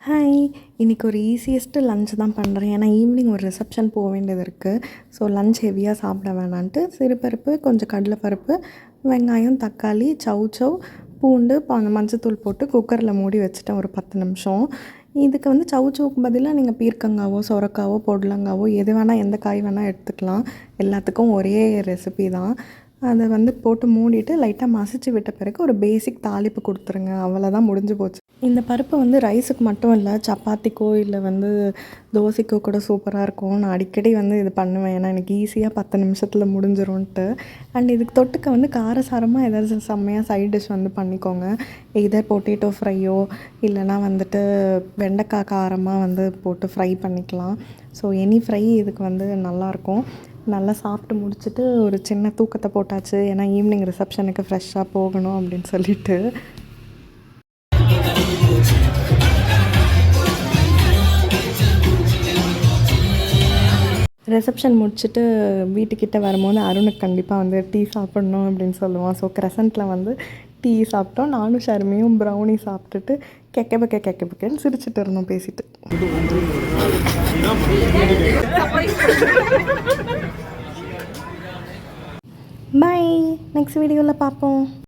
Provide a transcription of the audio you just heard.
Hi, இன்றைக்கி ஒரு easiest lunch தான் பண்ணுறேன். ஏன்னா ஈவினிங் ஒரு ரிசப்ஷன் போக வேண்டியது இருக்குது. ஸோ லன்ச் ஹெவியாக சாப்பிட வேணான்ட்டு சிறுபருப்பு, கொஞ்சம் கடலைப்பருப்பு, வெங்காயம், தக்காளி, சௌசௌ, பூண்டு, மஞ்சத்தூள் போட்டு குக்கரில் மூடி வச்சுட்டேன் ஒரு 10 நிமிஷம். இதுக்கு வந்து சௌசௌவுக்கு பதிலாக நீங்கள் பீர்க்கங்காவோ, சொரக்காவோ, பொடலங்காவோ எது வேணால் எந்த காய் வேணால் எடுத்துக்கலாம். எல்லாத்துக்கும் ஒரே ரெசிபி தான். அதை வந்து போட்டு மூடிட்டு லைட்டாக மசிச்சு விட்ட பிறகு ஒரு பேசிக் தாளிப்பு கொடுத்துருங்க. அவ்வளோதான், முடிஞ்சு போச்சு. இந்த பருப்பு வந்து ரைஸுக்கு மட்டும் இல்லை, சப்பாத்திக்கோ இல்லை வந்து தோசைக்கோ கூட சூப்பராக இருக்கும். நான் அடிக்கடி வந்து இது பண்ணுவேன். ஏன்னா எனக்கு ஈஸியாக 10 நிமிஷத்தில் முடிஞ்சிரும்ன்ட்டு. அண்ட் இதுக்கு தொட்டுக்க வந்து காரசாரமாக ஏதாவது செம்மையாக சைட் டிஷ் வந்து பண்ணிக்கோங்க. இதே பொட்டேட்டோ ஃப்ரையோ இல்லைனா வந்துட்டு வெண்டைக்காய் காரமாக வந்து போட்டு ஃப்ரை பண்ணிக்கலாம். ஸோ எனி ஃப்ரை இதுக்கு வந்து நல்லாயிருக்கும். நல்லா சாப்பிட்டு முடிச்சுட்டு ஒரு சின்ன தூக்கத்தை போட்டாச்சு. ஏன்னா ஈவினிங் ரிசப்ஷனுக்கு ஃப்ரெஷ்ஷாக போகணும் அப்படின்னு சொல்லிட்டு. ரிசப்ஷன் முடிச்சுட்டு வீட்டுக்கிட்ட வரும்போது அருணுக்கு கண்டிப்பாக வந்து டீ சாப்பிட்ணும் அப்படின்னு சொல்லுவான். ஸோ க்ரெசண்ட்டில் வந்து டீ சாப்பிட்டோம். நானும் ஷர்மியும் ப்ரௌனி சாப்பிட்டுட்டு கெக்கன்னு சிரிச்சுட்டு இருந்தோம் பேசிட்டு. பை, நெக்ஸ்ட் வீடியோவில் பார்ப்போம்.